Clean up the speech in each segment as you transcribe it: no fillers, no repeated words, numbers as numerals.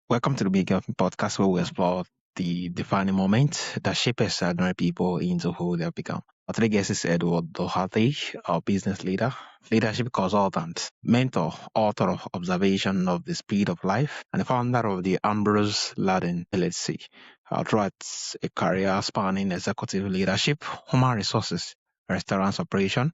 Welcome to the Big Up Podcast, where we explore the defining moments that shape extraordinary people into who they have become. Our today's guest is Edward Doherty, our business leader, leadership consultant, mentor, author of Observation of the Speed of Life, and the founder of the Ambrose Ladden LLC. Throughout a career spanning executive leadership, human resources, restaurants operation,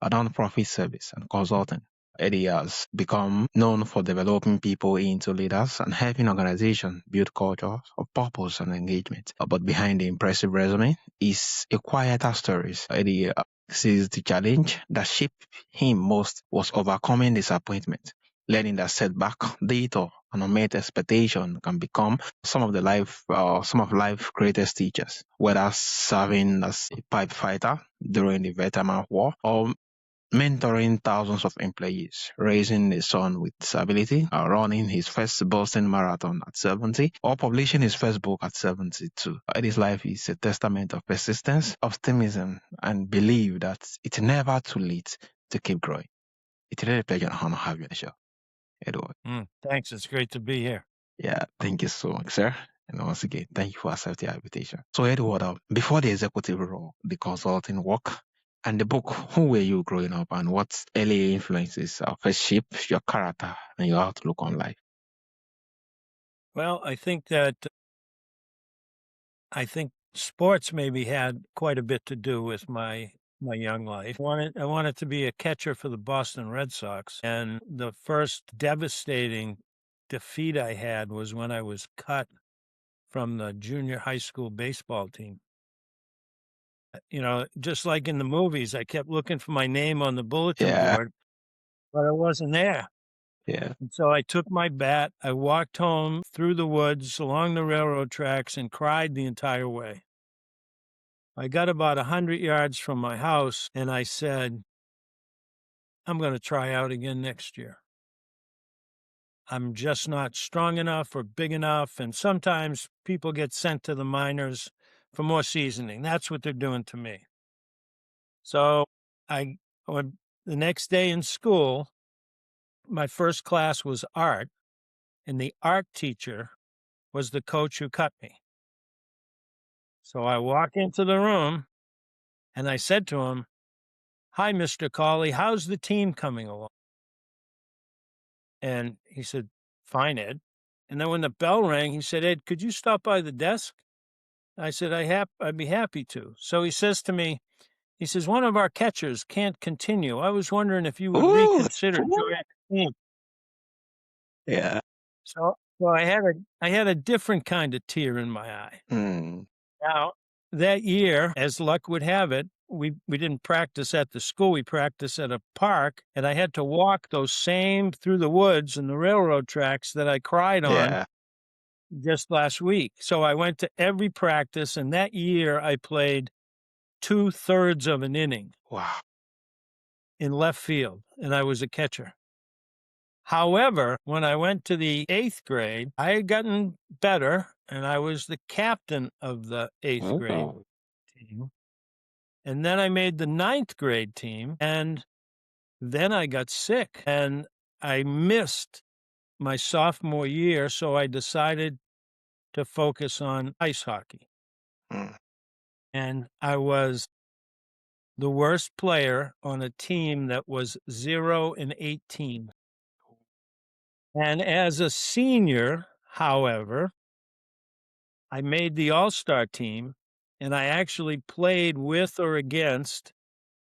a non-profit service, and consulting. Eddie has become known for developing people into leaders and helping organizations build cultures of purpose and engagement. But behind the impressive resume is a quieter story. Eddie says the challenge that shaped him most was overcoming disappointment, learning that setback, detour, and unmet expectation can become some of life's greatest teachers. Whether serving as a pipe fighter during the Vietnam War or mentoring thousands of employees, raising a son with disability, running his first Boston Marathon at 70, or publishing his first book at 72. Eddie's life is a testament of persistence, optimism, and belief that it's never too late to keep growing. It's really a pleasure and honor to have you on the show, Edward. Thanks. It's great to be here. Yeah, thank you so much, sir. And once again, thank you for accepting our invitation. So, Edward, before the executive role, the consulting work, and the book, who were you growing up and what early influences first shaped your character and your outlook on life? Well, I think sports maybe had quite a bit to do with my young life. I wanted to be a catcher for the Boston Red Sox, and the first devastating defeat I had was when I was cut from the junior high school baseball team. Just like in the movies, I kept looking for my name on the bulletin board, but it wasn't there. Yeah. And so I took my bat, I walked home through the woods along the railroad tracks and cried the entire way. I got about 100 yards from my house and I said, I'm going to try out again next year. I'm just not strong enough or big enough. And sometimes people get sent to the minors for more seasoning. That's what they're doing to me. So I went the next day in school. My first class was art, and the art teacher was the coach who cut me. So I walk into the room and I said to him, "Hi, Mr. Cawley, how's the team coming along?" And he said, "Fine, Ed." And then when the bell rang, he said, "Ed, could you stop by the desk?" I said, I'd be happy to. So he says to me, he says, "One of our catchers can't continue. I was wondering if you would reconsider joining the team." Yeah. So I had a different kind of tear in my eye. Now, that year, as luck would have it, we didn't practice at the school. We practiced at a park, and I had to walk those same through the woods and the railroad tracks that I cried on just last week. So I went to every practice, and that year I played 2/3 of an inning. Wow. In left field, and I was a catcher. However, when I went to the 8th grade, I had gotten better, and I was the captain of the 8th grade team. And then I made the 9th grade team, and then I got sick, and I missed my sophomore year, so I decided to focus on ice hockey. And I was the worst player on a team that was 0-18. And as a senior, however, I made the all-star team, and I actually played with or against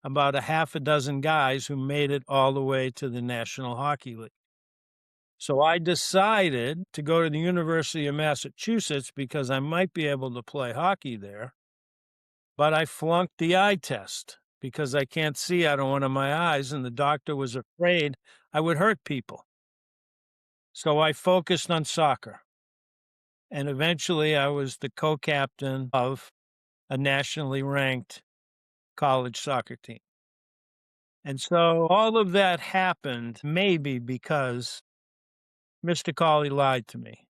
about a half a dozen guys who made it all the way to the National Hockey League. So I decided to go to the University of Massachusetts because I might be able to play hockey there, but I flunked the eye test because I can't see out of one of my eyes, and the doctor was afraid I would hurt people. So I focused on soccer. And eventually I was the co-captain of a nationally ranked college soccer team. And so all of that happened maybe because Mr. Cawley lied to me,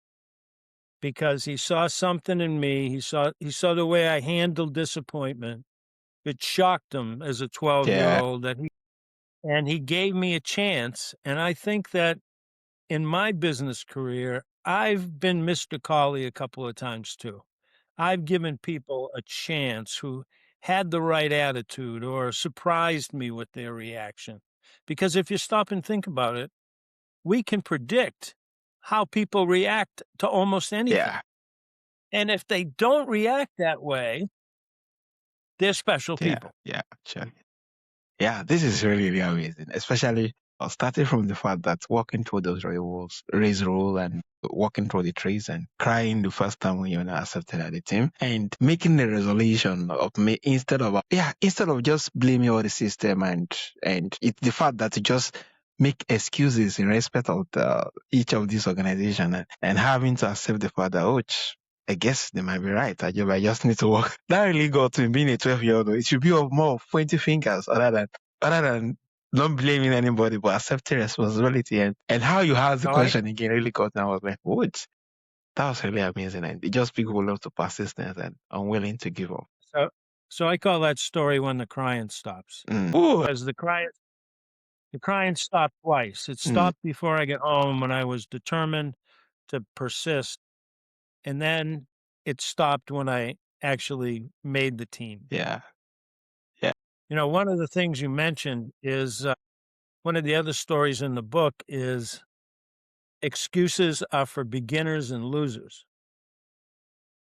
because he saw something in me. He saw the way I handled disappointment. It shocked him as a 12-year-old and he gave me a chance. And I think that in my business career, I've been Mr. Colley a couple of times too. I've given people a chance who had the right attitude or surprised me with their reaction. Because if you stop and think about it, we can predict how people react to almost anything. Yeah. And if they don't react that way, they're special Yeah. people. Yeah. Actually. Yeah, this is really, really amazing, especially starting from the fact that walking through those race rule and walking through the trees and crying the first time when you're not accepted at the team and making the resolution of me instead of just blaming all the system and it's the fact that you just make excuses in respect of each of these organizations and having to accept the fact that, I guess they might be right. I just need to work. That really got me being a 12-year-old. It should be of more of pointing fingers other than not blaming anybody, but accepting responsibility. And how you asked the All right. question again really got me. I was like, what? That was really amazing. And it just speaks volumes to persistence and unwilling to give up. So I call that story when the crying stops. Ooh. Because the crying stopped twice. It stopped before I get home when I was determined to persist, and then it stopped when I actually made the team. Yeah. Yeah. You know, one of the things you mentioned is one of the other stories in the book is excuses are for beginners and losers.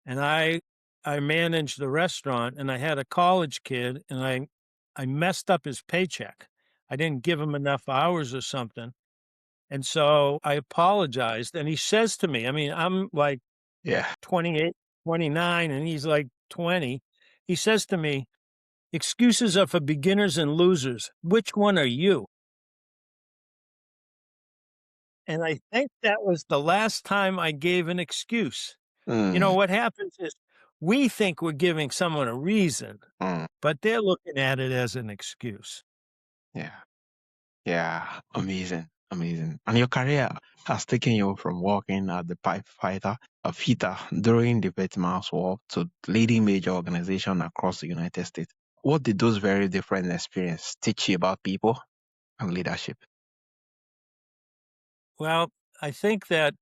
And I managed the restaurant, and I had a college kid, and I messed up his paycheck. I didn't give him enough hours or something. And so I apologized, and he says to me, I mean, I'm like Yeah. 28, 29, and he's like 20. He says to me, excuses are for beginners and losers. Which one are you? And I think that was the last time I gave an excuse. You know, what happens is we think we're giving someone a reason, but they're looking at it as an excuse. Yeah. Yeah. Amazing. Amazing. And your career has taken you from working as the pipe fighter, a fitter during the Vietnamese War to leading major organizations across the United States. What did those very different experiences teach you about people and leadership? Well, I think that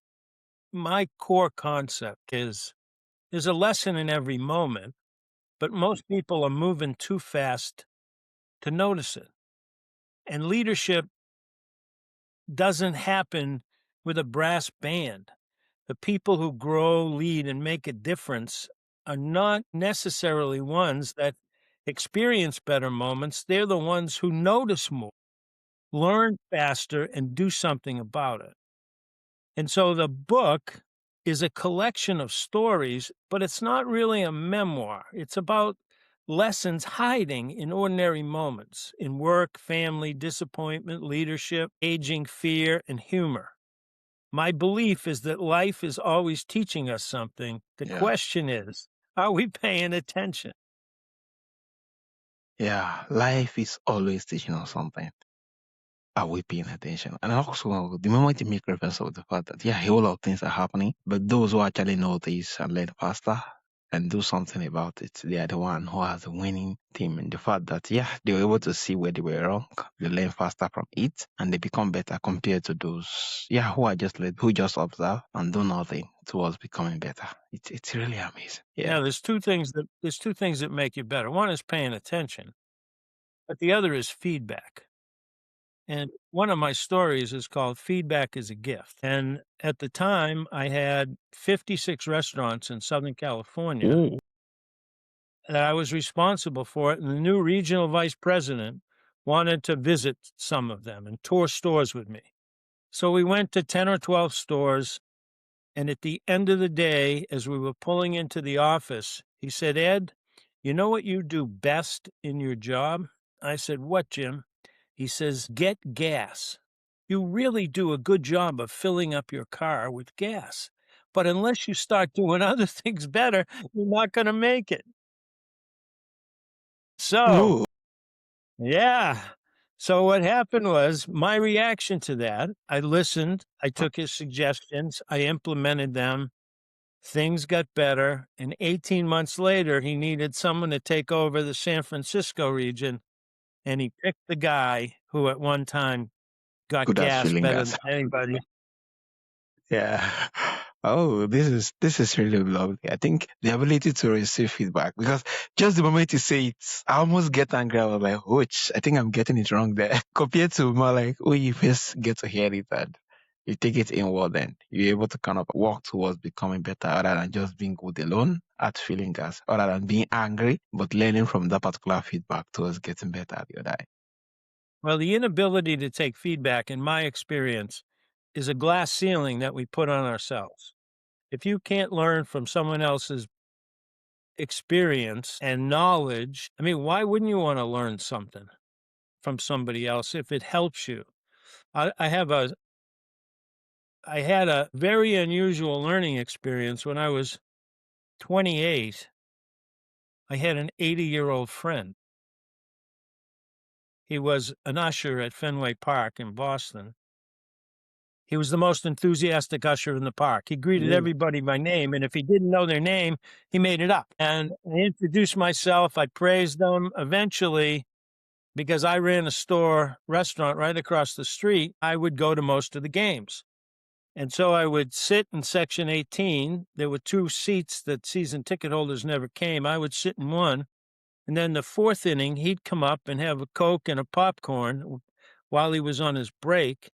my core concept is there's a lesson in every moment, but most people are moving too fast to notice it. And leadership doesn't happen with a brass band. The people who grow, lead, and make a difference are not necessarily ones that experience better moments. They're the ones who notice more, learn faster, and do something about it. And so the book is a collection of stories, but it's not really a memoir. It's about lessons hiding in ordinary moments in work, family, disappointment, leadership, aging, fear, and humor. My belief is that life is always teaching us something. The Yeah. question is, are we paying attention? Yeah. Life is always teaching us something. Are we paying attention? And also, the moment you make reference of the fact that, yeah, a whole lot of things are happening, but those who actually notice and learn faster and do something about it, they are the one who has a winning team. And the fact that, yeah, they were able to see where they were wrong, they learn faster from it, and they become better compared to those, yeah, who just observe and do nothing towards becoming better. It's really amazing. Now, Yeah. there's two things that make you better. One is paying attention, but the other is feedback. And one of my stories is called Feedback is a Gift. And at the time, I had 56 restaurants in Southern California Ooh. that I was responsible for it. And the new regional vice president wanted to visit some of them and tour stores with me. So we went to 10 or 12 stores. And at the end of the day, as we were pulling into the office, he said, Ed, you know what you do best in your job? I said, what, Jim? He says, get gas. You really do a good job of filling up your car with gas. But unless you start doing other things better, you're not going to make it. So, Ooh. yeah. So what happened was my reaction to that, I listened, I took his suggestions, I implemented them. Things got better, and 18 months later, he needed someone to take over the San Francisco region, and he picked the guy who at one time got Good at gas feeling better gas. than anybody. Yeah. Oh, this is really lovely. I think the ability to receive feedback, because just the moment you say it, I almost get angry. I was like, "Ouch, I think I'm getting it wrong there." Compared to more like, oh, you first get to hear it and you take it inward, and you're able to kind of walk towards becoming better, rather than just being good alone at feeling gas, rather than being angry, but learning from that particular feedback towards getting better at your day. Well, the inability to take feedback, in my experience, is a glass ceiling that we put on ourselves. If you can't learn from someone else's experience and knowledge, I mean, why wouldn't you want to learn something from somebody else if it helps you? I have I had a very unusual learning experience when I was 28. I had an 80-year-old friend. He was an usher at Fenway Park in Boston. He was the most enthusiastic usher in the park. He greeted Really? everybody by name, and if he didn't know their name, he made it up. And I introduced myself, I praised them. Eventually, because I ran a restaurant right across the street, I would go to most of the games. And so I would sit in section 18. There were 2 seats that season ticket holders never came. I would sit in one. And then the 4th inning, he'd come up and have a Coke and a popcorn while he was on his break.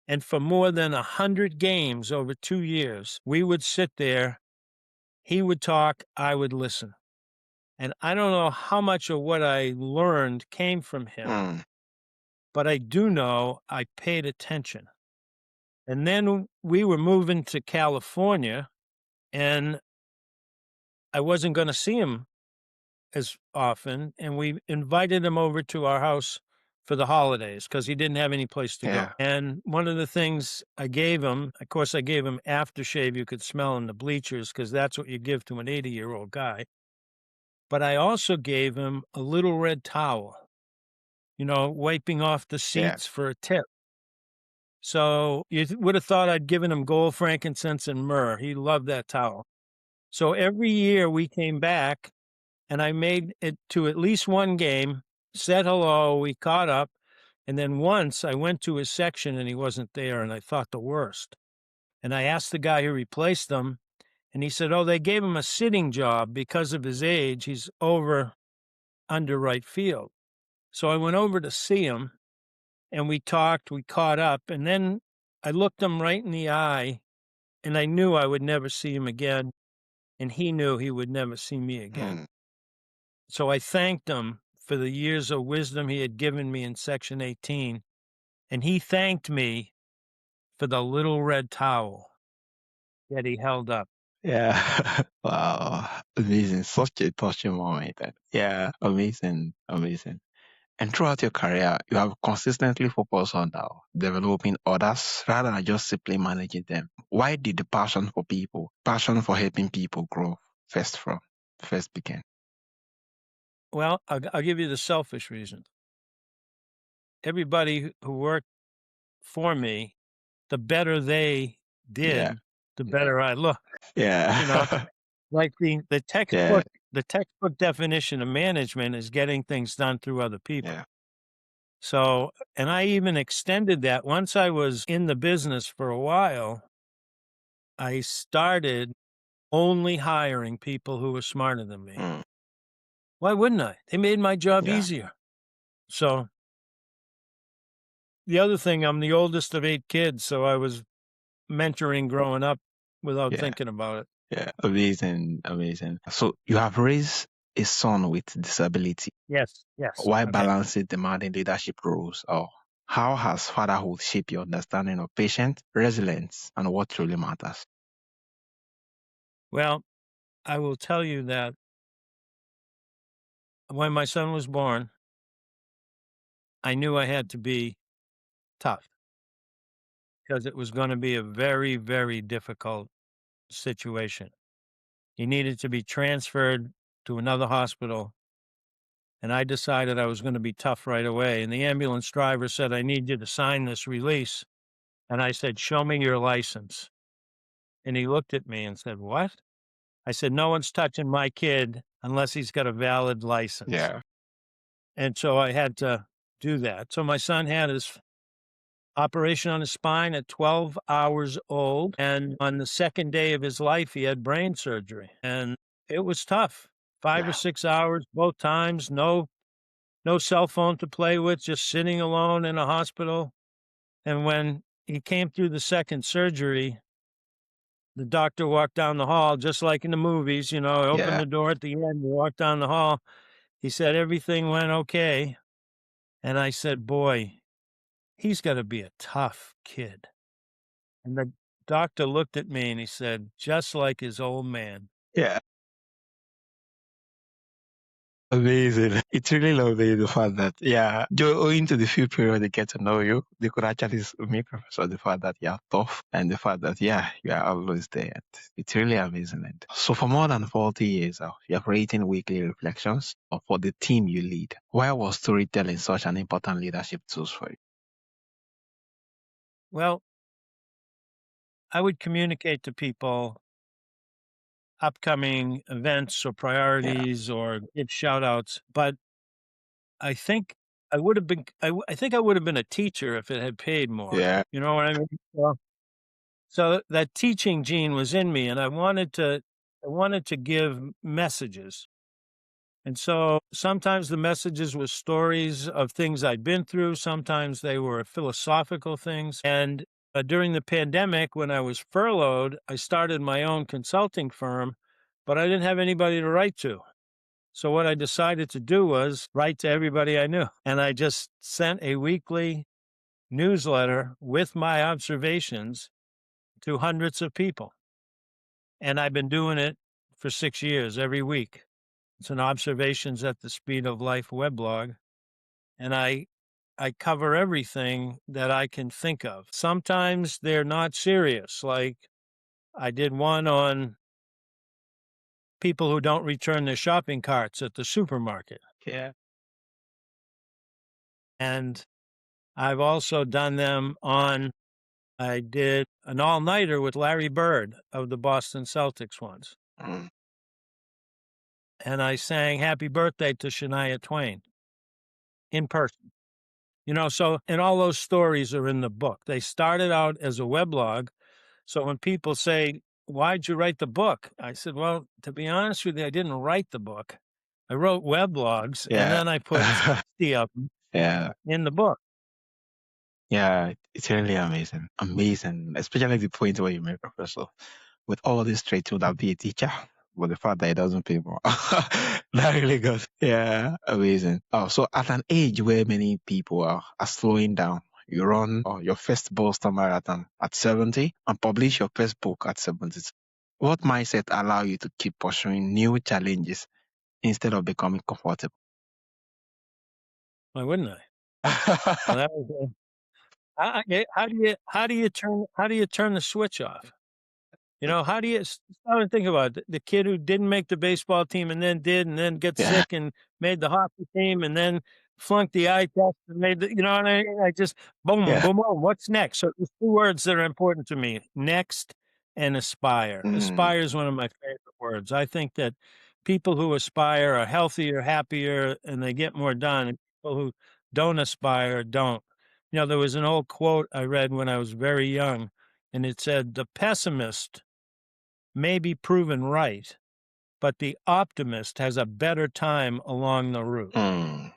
And for more than 100 games over 2 years, we would sit there. He would talk, I would listen. And I don't know how much of what I learned came from him, Mm, but I do know I paid attention. And then we were moving to California, and I wasn't going to see him as often. And we invited him over to our house for the holidays because he didn't have any place to yeah. go. And one of the things I gave him, of course, I gave him aftershave you could smell in the bleachers because that's what you give to an 80-year-old guy. But I also gave him a little red towel, wiping off the Yeah. seats for a tip. So you would have thought I'd given him gold, frankincense, and myrrh. He loved that towel. So every year we came back and I made it to at least one game, said hello, we caught up. And then once I went to his section and he wasn't there, and I thought the worst. And I asked the guy who replaced him, and he said, oh, they gave him a sitting job because of his age. He's over under right field. So I went over to see him and we talked, we caught up. And then I looked him right in the eye and I knew I would never see him again. And he knew he would never see me again. Mm. So I thanked him for the years of wisdom he had given me in Section 18. And he thanked me for the little red towel that he held up. Yeah. Wow. Amazing. Such a touching moment. Yeah. Amazing. Amazing. And throughout your career, you have consistently focused on developing others rather than just simply managing them. Why did the passion for helping people grow first begin? Well, I'll give you the selfish reason. Everybody who worked for me, the better they Yeah. did, the better I looked. Yeah. Like the Yeah. textbook definition of management is getting things done through other people. Yeah. So, and I even extended that once I was in the business for a while, I started only hiring people who were smarter than me. Mm. Why wouldn't I? They made my job Yeah. easier. So, the other thing, I'm the oldest of 8 kids, so I was mentoring growing up without Yeah. thinking about it. Yeah. Amazing. Amazing. So you have raised a son with disability Yes. while Okay. balancing demanding leadership roles. Or how has fatherhood shaped your understanding of patience, resilience, and what truly matters? Well, I will tell you that when my son was born, I knew I had to be tough because it was going to be a very, very difficult situation. He needed to be transferred to another hospital, and I decided I was going to be tough right away. And the ambulance driver said, I need you to sign this release. And I said, show me your license. And he looked at me and said, what? I said, no one's touching my kid unless he's got a valid license. Yeah. And so I had to do that. So my son had his operation on his spine at 12 hours old. And on the second day of his life, he had brain surgery. And it was tough. 5 or 6 hours both times, no cell phone to play with, just sitting alone in a hospital. And when he came through the second surgery, the doctor walked down the hall, just like in the movies, opened Yeah. the door at the end, walked down the hall. He said, everything went okay. And I said, boy, he's got to be a tough kid. And the doctor looked at me and he said, just like his old man. Yeah. Amazing. It's really lovely the fact that, yeah, owing to the few period they get to know you, they could actually make reference to the fact that you're tough and the fact that, yeah, you are always there. And it's really amazing. And so for more than 40 years, you're creating weekly reflections for the team you lead. Why was storytelling such an important leadership tool for you? Well, I would communicate to people upcoming events or Yeah. priorities or give shout outs, but I think I think I would have been a teacher if it had paid more. Yeah. You know what I mean? So that teaching gene was in me and I wanted to give messages. And so sometimes the messages were stories of things I'd been through, sometimes they were philosophical things. And during the pandemic, when I was furloughed, I started my own consulting firm, but I didn't have anybody to write to. So what I decided to do was write to everybody I knew. And I just sent a weekly newsletter with my observations to hundreds of people. And I've been doing it for 6 years, every week. It's an Observations at the Speed of Life weblog. And I cover everything that I can think of. Sometimes they're not serious. Like I did one on people who don't return their shopping carts at the supermarket. Yeah. And I've also done them on, I did an all-nighter with Larry Bird of the Boston Celtics once. Mm. And I sang Happy Birthday to Shania Twain in person. So, and all those stories are in the book. They started out as a weblog. So when people say, why'd you write the book? I said, well, to be honest with you, I didn't write the book. I wrote weblogs and Yeah. then I put 60 of them Yeah. in the book. Yeah. It's really amazing. Amazing. Especially the point where you make, Professor. With all this traits, would that be a teacher? But the fact that it doesn't pay more. That really good. Yeah, amazing. Oh, so at an age where many people are slowing down, you run your first Boston Marathon at 70 and publish your first book at 70. What mindset allow you to keep pursuing new challenges instead of becoming comfortable? Why wouldn't I? Well, that was, how do you turn the switch off? How do you stop and think about it? The kid who didn't make the baseball team and then did, and then get Yeah, sick and made the hockey team and then flunked the eye test and made the, what I mean? I just boom, yeah. boom, boom. What's next? So there's two words that are important to me: next and aspire. Mm, Aspire is one of my favorite words. I think that people who aspire are healthier, happier, and they get more done. And people who don't aspire don't. There was an old quote I read when I was very young, and it said, "The pessimist may be proven right, but the optimist has a better time along the route." mm.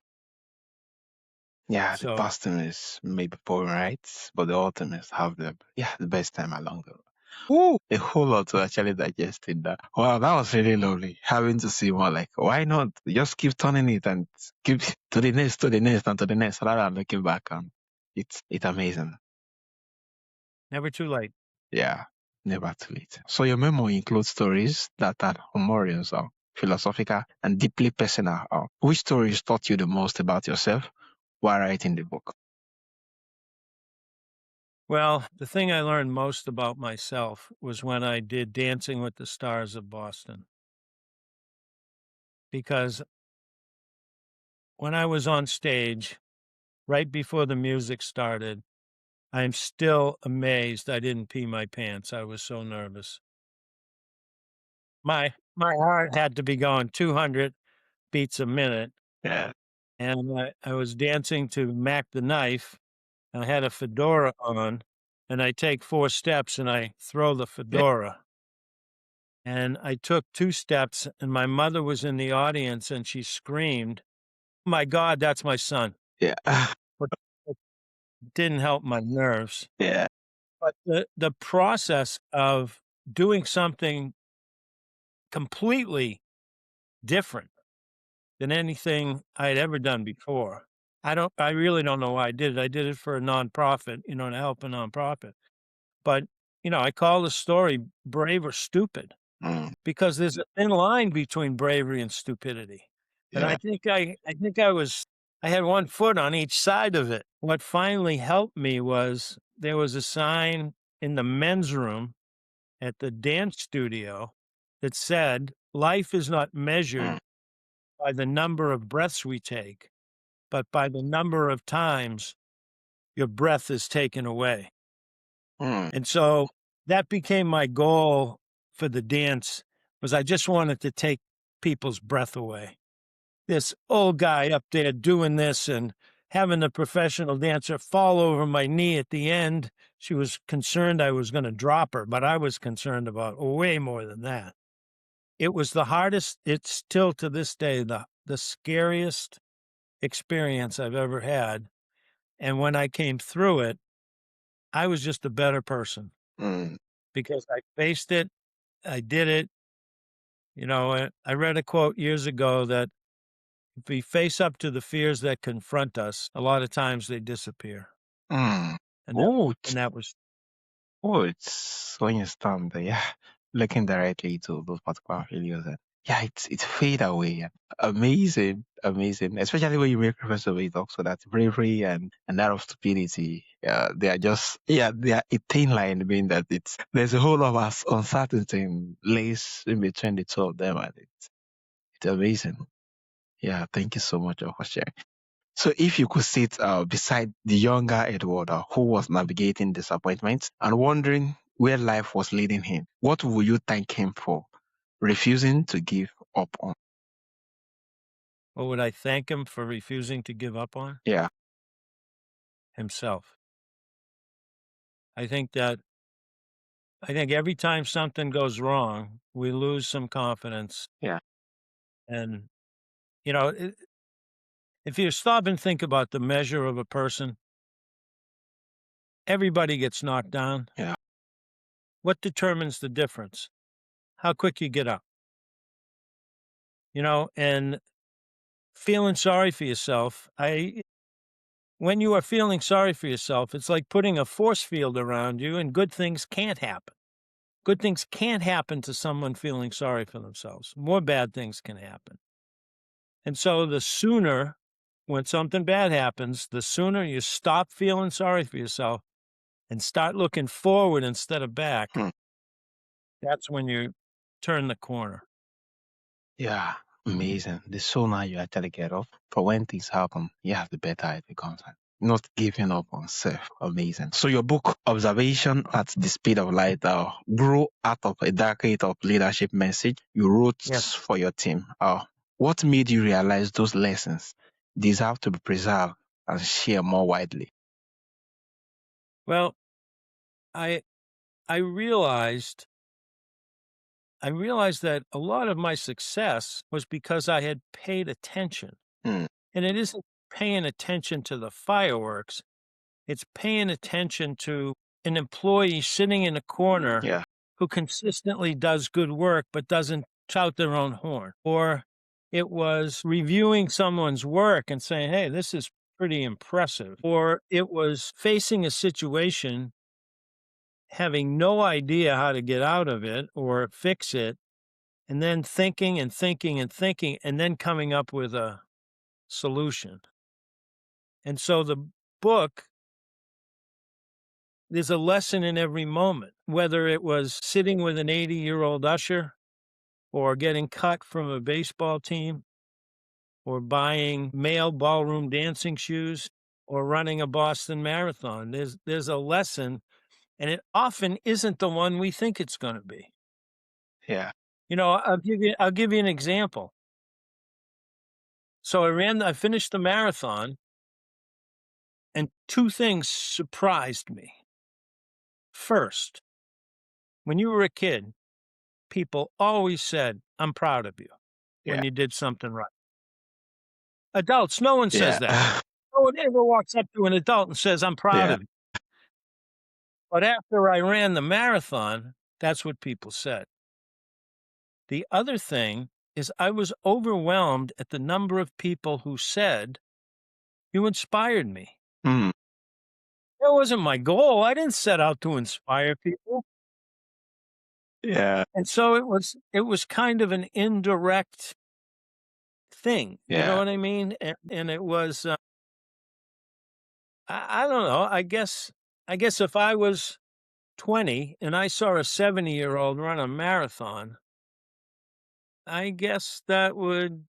Yeah, the So pessimists may be poor, right? But the optimists have the best time along the way. Ooh, a whole lot to actually digest in that. Wow, that was really lovely. Having to see more like, why not just keep turning it and keep to the next, to the next, and to the next, rather than looking back. And it's amazing. never too late. Yeah, never too late. So your memoir includes stories that are humorous or philosophical and deeply personal. Which stories taught you the most about yourself while writing the book? Well, the thing I learned most about myself was when I did Dancing with the Stars of Boston. Because when I was on stage, right before the music started, I'm still amazed I didn't pee my pants. I was so nervous. My heart had to be going 200 beats a minute, Yeah. and I was dancing to Mac the Knife, I had a fedora on, and I take 4 steps and I throw the Yeah. fedora. And I took 2 steps, and my mother was in the audience, and she screamed, "My God, that's my son." Yeah. But it didn't help my nerves. Yeah. But the process of doing something completely different than anything I had ever done before. I really don't know why I did it. I did it for a nonprofit, to help a nonprofit. But, I call the story brave or stupid Mm. because there's a thin line between bravery and stupidity. And Yeah. I had one foot on each side of it. What finally helped me was there was a sign in the men's room at the dance studio that said, "Life is not Mm. measured by the number of breaths we take, but by the number of times your breath is taken away." Mm. And so that became my goal for the dance was I just wanted to take people's breath away. This old guy up there doing this and having the professional dancer fall over my knee at the end. She was concerned I was going to drop her, but I was concerned about way more than that. It was the hardest, it's still to this day the scariest experience I've ever had. And when I came through it, I was just a better person Mm. because I faced it. I did it. I read a quote years ago that if we face up to the fears that confront us, a lot of times they disappear. Mm. And that, Oh, and that was, it's when you stand there, yeah, looking directly to those particular failures, and yeah, it's fade away. Yeah. Amazing, amazing. Especially when you make reference to it, also that bravery and that of stupidity. Yeah, they are just they are a thin line, meaning that there's a whole lot of uncertainty lays in between the two of them, and it's amazing. Yeah, thank you so much for sharing. So if you could sit beside the younger Edward who was navigating disappointment and wondering where life was leading him, what would you thank him for refusing to give up on? what would I thank him for refusing to give up on? Yeah. Himself. I think that, I think every time something goes wrong, we lose some confidence. Yeah. And, you know, i- if you stop and think about the measure of a person, everybody gets knocked down. Yeah. What determines the difference? How quick you get up, and feeling sorry for yourself. When you are feeling sorry for yourself, it's like putting a force field around you and good things can't happen. Good things can't happen to someone feeling sorry for themselves. More bad things can happen. And so the sooner, when something bad happens, the sooner you stop feeling sorry for yourself and start looking forward instead of back, Hmm. that's when you turn the corner. Yeah. Amazing. The sooner you actually get up, for when things happen, yeah, the better it becomes. Not giving up on self. Amazing. So your book, Observation at the Speed of Light, grew out of a decade of leadership message you wrote Yes. for your team. What made you realize those lessons deserve to be preserved and shared more widely? Well, I I realized that a lot of my success was because I had paid attention. Mm. And it isn't paying attention to the fireworks, it's paying attention to an employee sitting in a corner Yeah. who consistently does good work but doesn't tout their own horn. Or it was reviewing someone's work and saying, "Hey, this is pretty impressive." Or it was facing a situation, having no idea how to get out of it or fix it, and then thinking and thinking and thinking, and then coming up with a solution. And so the book, there's a lesson in every moment, whether it was sitting with an 80-year-old usher or getting cut from a baseball team or buying male ballroom dancing shoes or running a Boston Marathon. There's a lesson, and it often isn't the one we think it's going to be. Yeah. I'll give you an example. So I finished the marathon And two things surprised me. First, when you were a kid, people always said, "I'm proud of you," when Yeah. you did something right. Adults, no one says that. Yeah. No one ever walks up to an adult and says, "I'm proud Yeah. of you." But after I ran the marathon, that's what people said. The other thing is I was overwhelmed at the number of people who said, "You inspired me." Mm. That wasn't my goal. I didn't set out to inspire people. Yeah. And so it was kind of an indirect thing. You know Yeah. what I mean? And it was I don't know. I guess if I was 20 and I saw a 70-year-old run a marathon, I guess that would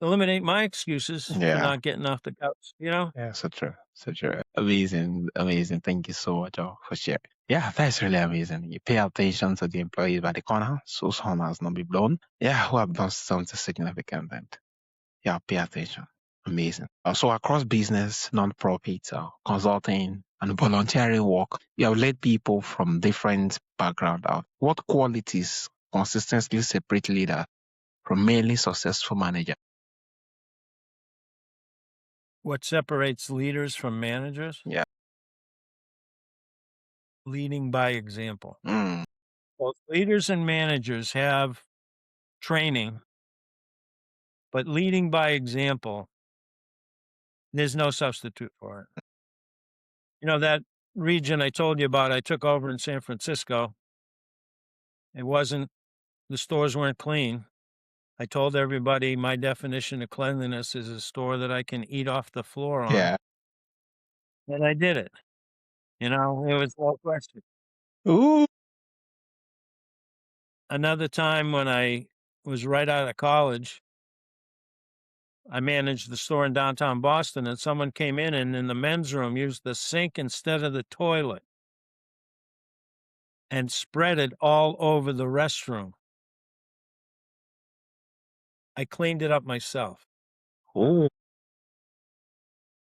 eliminate my excuses for Yeah. not getting off the couch, you know? Yeah. So true. So true. Amazing. Amazing. Thank you so much for sharing. Yeah, that's really amazing. You pay attention to the employees by the corner, so sun has not been blown. Yeah, who have done something significant. And yeah, pay attention. Amazing. So across business, non-profit, consulting, and volunteering work, you have led people from different backgrounds out. What qualities consistently separate leaders from mainly successful managers? What separates leaders from managers? Yeah. Leading by example. Mm. Both leaders and managers have training, but leading by example, there's no substitute for it. You know, that region I told you about, I took over in San Francisco. It wasn't, the stores weren't clean. I told everybody my definition of cleanliness is a store that I can eat off the floor on, Yeah. and I did it. You know, it was no question. Ooh. Another time when I was right out of college, I managed the store in downtown Boston, and someone came in and in the men's room used the sink instead of the toilet and spread it all over the restroom. I cleaned it up myself. Ooh.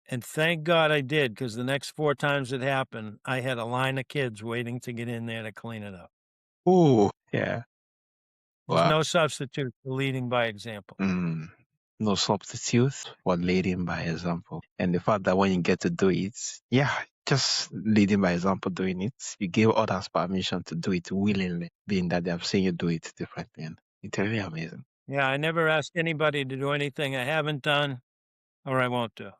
And thank God I did, because the next 4 times it happened, I had a line of kids waiting to get in there to clean it up. Ooh. Yeah. There's Wow. no substitute for leading by example. Mm. No substitute for leading by example. And the fact that when you get to do it, yeah, just leading by example doing it, you give others permission to do it willingly, being that they have seen you do it differently. And it's really amazing. Yeah, I never ask anybody to do anything I haven't done or I won't do.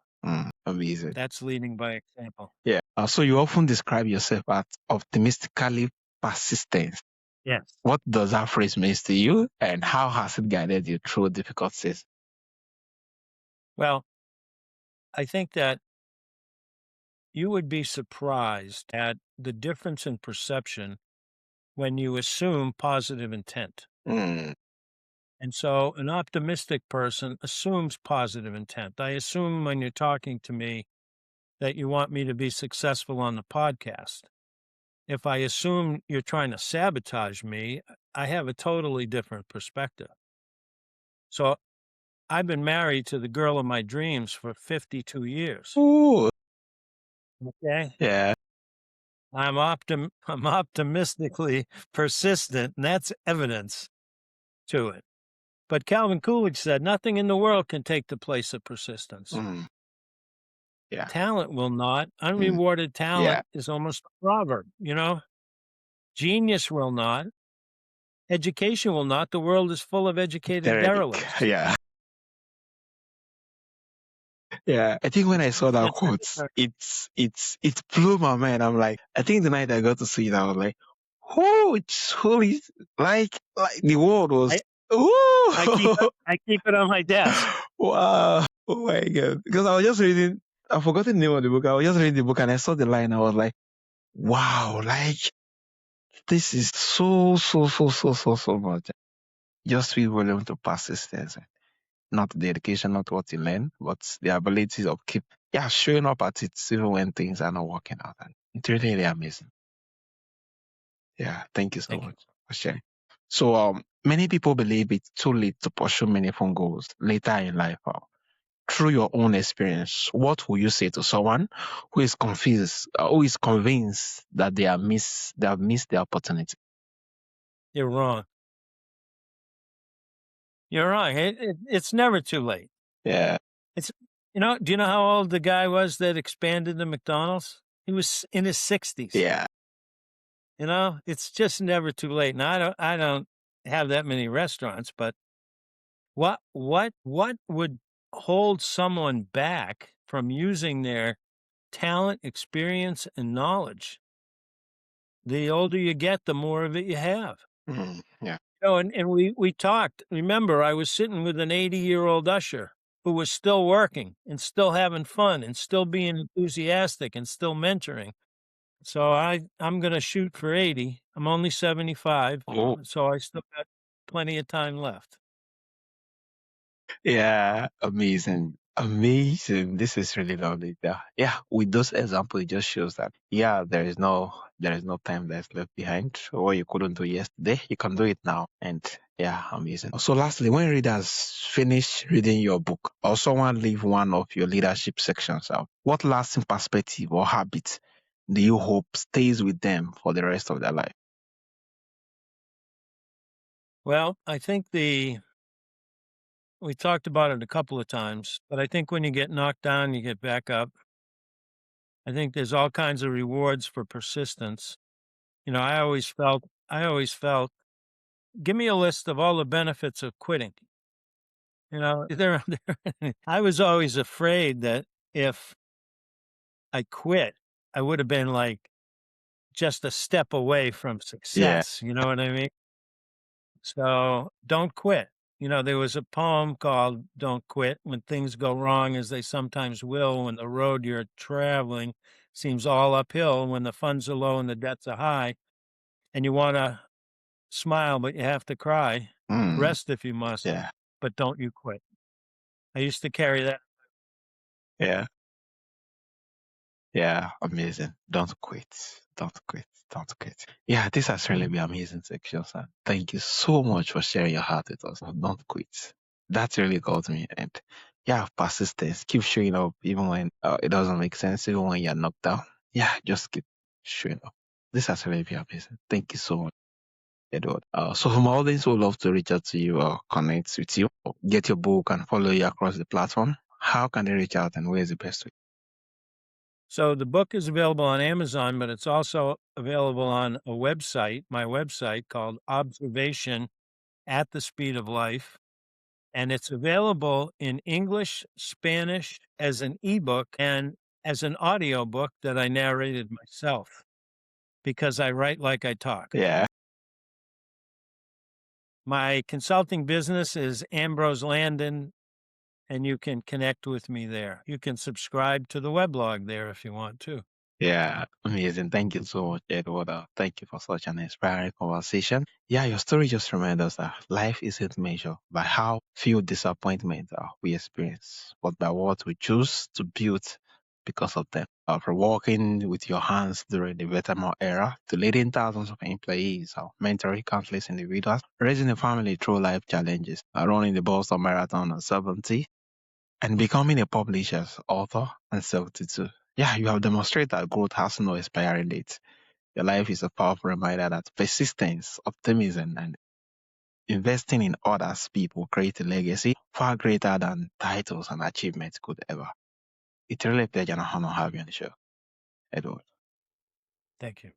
Amazing. That's leading by example. Yeah. So you often describe yourself as optimistically persistent. Yes. What does that phrase mean to you, and how has it guided you through difficulties? Well, I think that you would be surprised at the difference in perception when you assume positive intent. Mm. And so an optimistic person assumes positive intent. I assume when you're talking to me that you want me to be successful on the podcast. If I assume you're trying to sabotage me, I have a totally different perspective. So I've been married to the girl of my dreams for 52 years. Ooh. Okay. Yeah. I'm optimistically persistent, and that's evidence to it. But Calvin Coolidge said nothing in the world can take the place of persistence. Mm. Yeah. Talent will not. Unrewarded talent is almost a proverb, you know? Genius will not. Education will not. The world is full of educated derelicts. Yeah. Yeah. I think when I saw that quote, it blew my mind. I'm like, I think the night I got to see it, I was like, oh, it's holy, like the world was. I keep it on my desk. Wow. Oh my God. Because I was just reading, I forgot the name of the book. I was just reading the book and I saw the line. I was like, wow, like this is so much. Just be willing to persistence. Not the education, not what you learn, but the ability of showing up at it even when things are not working out. And it's really, really amazing. Yeah, thank you so much for sharing. So many people believe it's too late to pursue meaningful goals later in life. through your own experience, what will you say to someone who is confused, who is convinced that they have missed the opportunity? You're wrong. You're wrong. It's never too late. Yeah, It's do you know how old the guy was that expanded the McDonald's? He was in his 60s. yeah. It's just never too late. Now I don't have that many restaurants, but what would hold someone back from using their talent, experience, and knowledge? The older you get, the more of it you have. Yeah. And we talked. Remember, I was sitting with an 80-year-old usher who was still working and still having fun and still being enthusiastic and still mentoring. So I'm going to shoot for 80. I'm only 75, Oh, so I still got plenty of time left. yeah, amazing. Amazing. This is really lovely. Yeah, with those examples, it just shows that there is no time that's left behind. What you couldn't do yesterday, you can do it now. And yeah, amazing. So lastly, when readers finish reading your book or someone leave one of your leadership sections out, what lasting perspective or habit do you hope stays with them for the rest of their life? Well, I think we talked about it a couple of times, but I think when you get knocked down, you get back up. I think there's all kinds of rewards for persistence. I always felt, give me a list of all the benefits of quitting. I was always afraid that if I quit, I would have been like just a step away from Yeah. success. You know what I mean? So don't quit. There was a poem called Don't Quit. When things go wrong, as they sometimes will, when the road you're traveling seems all uphill, when the funds are low and the debts are high, and you want to smile, but you have to cry. Mm, Rest if you must, yeah. but don't you quit. I used to carry that. Yeah. Yeah, amazing. Don't quit. Don't quit. Don't quit. Yeah, this has really been amazing section, sir. Thank you so much for sharing your heart with us. Don't quit. That really got me. And yeah, persistence. Keep showing up even when it doesn't make sense, even when you're knocked down. Yeah, just keep showing up. This has really been amazing. Thank you so much, Edward. So from all this, we'd love to reach out to you or connect with you, or get your book and follow you across the platform. How can they reach out and where is the best way? So the book is available on Amazon, but it's also available on a website, my website called Observation at the Speed of Life. And it's available in English, Spanish, as an ebook, and as an audio book that I narrated myself because I write like I talk. Yeah. My consulting business is Ambrose Landon, and you can connect with me there. You can subscribe to the weblog there if you want to. Yeah, amazing. Thank you so much, Edward. Thank you for such an inspiring conversation. Yeah, your story just reminds us that life isn't measured by how few disappointments we experience, but by what we choose to build because of them. From working with your hands during the Vietnam era to leading thousands of employees, mentoring countless individuals, raising a family through life challenges, running the Boston Marathon at 70, and becoming a publisher, author, and self-tutor. Yeah, you have demonstrated that growth has no expiry date. Your life is a powerful reminder that persistence, optimism, and investing in others people create a legacy far greater than titles and achievements could ever. It's really a pleasure and honor having you on the show, Edward. Thank you.